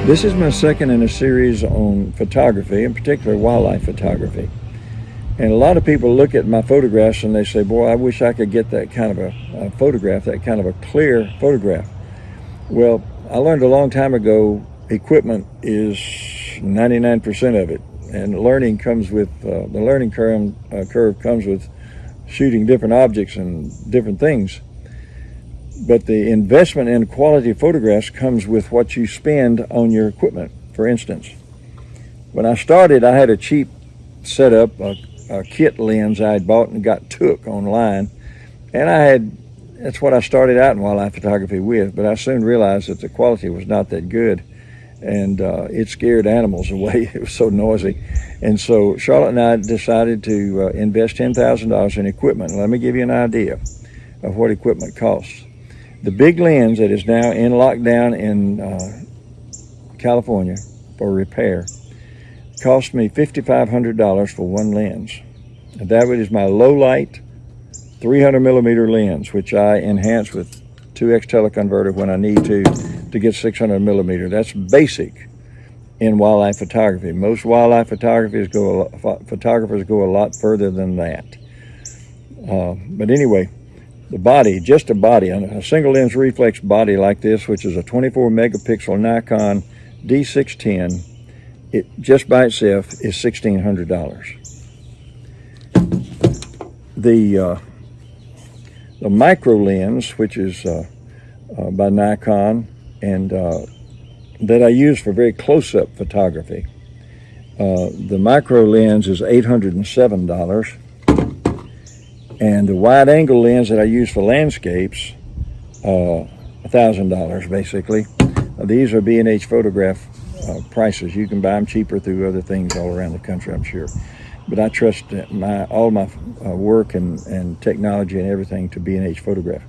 This is my second in a series on photography, in particular wildlife photography. And a lot of people look at my photographs and they say, boy, I wish I could get that kind of a photograph, that kind of a clear photograph. Well, I learned a long time ago, equipment is 99% of it. And learning comes with, the learning curve comes with shooting different objects and different things. But the investment in quality photographs comes with what you spend on your equipment. For instance, when I started, I had a cheap setup, a kit lens I had bought and got took online. And that's what I started out in wildlife photography with, but I soon realized that the quality was not that good. And it scared animals away. It was so noisy. And so Charlotte and I decided to invest $10,000 in equipment. Let me give you an idea of what equipment costs. The big lens that is now in lockdown in California for repair cost me $5,500 for one lens. And that is my low light 300 millimeter lens, which I enhance with 2x teleconverter when I need to get 600 millimeter. That's basic in wildlife photography. Most wildlife photographers go a lot further than that. But anyway, the body, just a body, a single lens reflex body like this, which is a 24 megapixel Nikon D610, it just by itself is $1,600. The micro lens, which is by Nikon, and that I use for very close-up photography, the micro lens is $807. And the wide angle lens that I use for landscapes, $1,000 basically. These are B&H photograph prices. You can buy them cheaper through other things all around the country, I'm sure. But I trust all my work and technology and everything to B&H photograph.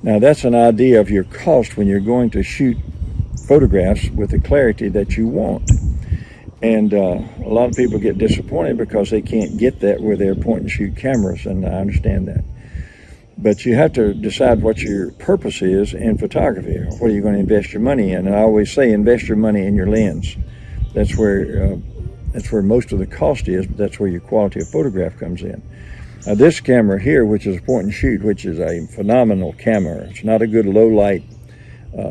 Now that's an idea of your cost when you're going to shoot photographs with the clarity that you want. And a lot of people get disappointed because they can't get that with their point and shoot cameras, and I understand that. But you have to decide what your purpose is in photography. What are you going to invest your money in? And I always say invest your money in your lens. That's where most of the cost is, but that's where your quality of photograph comes in. Now this camera here, which is a point and shoot, which is a phenomenal camera. It's not a good low light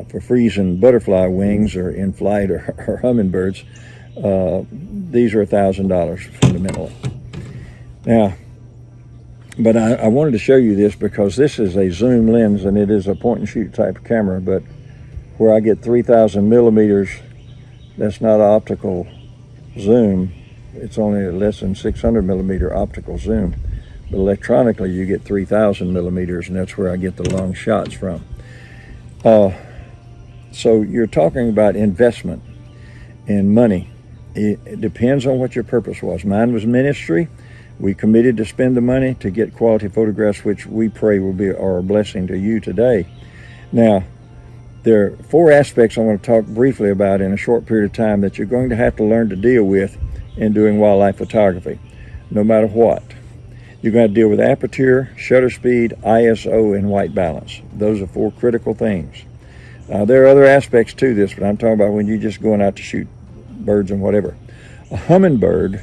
for freezing butterfly wings or in flight or hummingbirds. These are $1,000 fundamentally. Now, but I wanted to show you this because this is a zoom lens and it is a point and shoot type of camera, but where I get 3,000 millimeters, that's not optical zoom. It's only less than 600 millimeter optical zoom. But electronically, you get 3,000 millimeters, and that's where I get the long shots from. So you're talking about investment in money. It depends on what your purpose was. Mine was ministry. We committed to spend the money to get quality photographs, which we pray will be our blessing to you today. Now, there are 4 aspects I want to talk briefly about in a short period of time that you're going to have to learn to deal with in doing wildlife photography, no matter what. You're going to deal with aperture, shutter speed, ISO, and white balance. Those are 4 critical things. There are other aspects to this, but I'm talking about when you're just going out to shoot birds and whatever. A hummingbird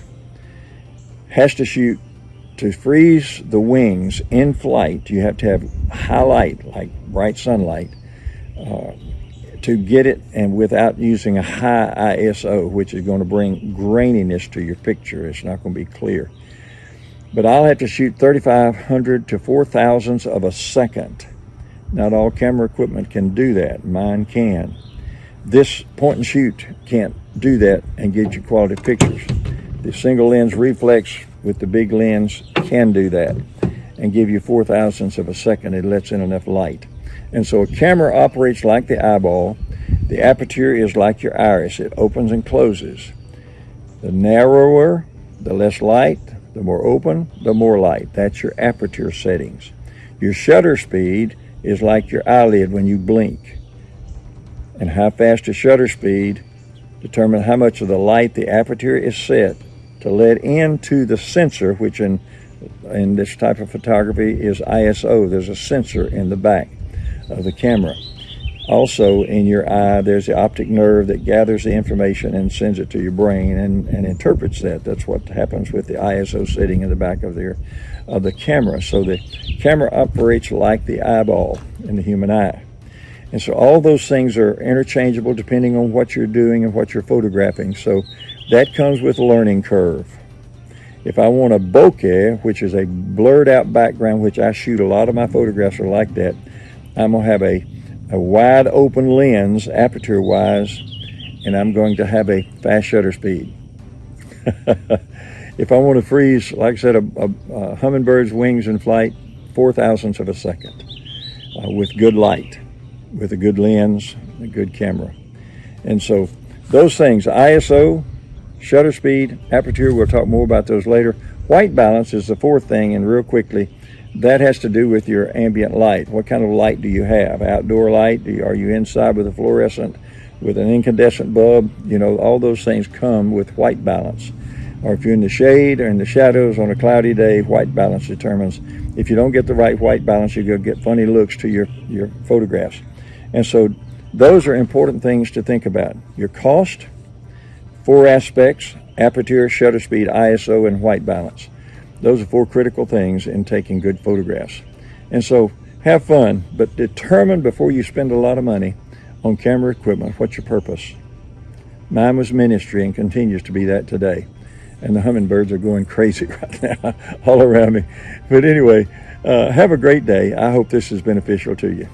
has to shoot to freeze the wings in flight. You have to have high light, like bright sunlight, to get it, and without using a high ISO, which is going to bring graininess to your picture. It's not going to be clear. But I'll have to shoot 3,500 to 4,000ths of a second. Not all camera equipment can do that. Mine can. This point and shoot can't do that and get you quality pictures. The single lens reflex with the big lens can do that and give you 4,000ths of a second. It lets in enough light. And so a camera operates like the eyeball. The aperture is like your iris. It opens and closes. The narrower, the less light. The more open, the more light. That's your aperture settings. Your shutter speed is like your eyelid when you blink. And how fast your shutter speed determines how much of the light the aperture is set to let into the sensor, which in in this type of photography is ISO. There's a sensor in the back of the camera. Also, in your eye, there's the optic nerve that gathers the information and sends it to your brain and interprets that. That's what happens with the ISO sitting in the back of the camera. So the camera operates like the eyeball in the human eye. And so all those things are interchangeable depending on what you're doing and what you're photographing. So that comes with a learning curve. If I want a bokeh, which is a blurred out background, which I shoot, a lot of my photographs are like that, I'm going to have a wide open lens, aperture wise, and I'm going to have a fast shutter speed. If I want to freeze, like I said, a hummingbird's wings in flight, 4,000ths of a second, with good light, with a good lens, a good camera. And so those things, ISO, shutter speed, aperture, we'll talk more about those later. White balance is the fourth thing, and real quickly, that has to do with your ambient light. What kind of light do you have? Outdoor light? Are you inside with a fluorescent, with an incandescent bulb? You know, all those things come with white balance. Or if you're in the shade or in the shadows on a cloudy day, white balance determines. If you don't get the right white balance, you're going to get funny looks to your photographs. And so those are important things to think about. Your cost, 4 aspects: aperture, shutter speed, ISO, and white balance. Those are 4 critical things in taking good photographs. And so have fun, but determine before you spend a lot of money on camera equipment, what's your purpose? Mine was ministry and continues to be that today. And the hummingbirds are going crazy right now all around me. But anyway, have a great day. I hope this is beneficial to you.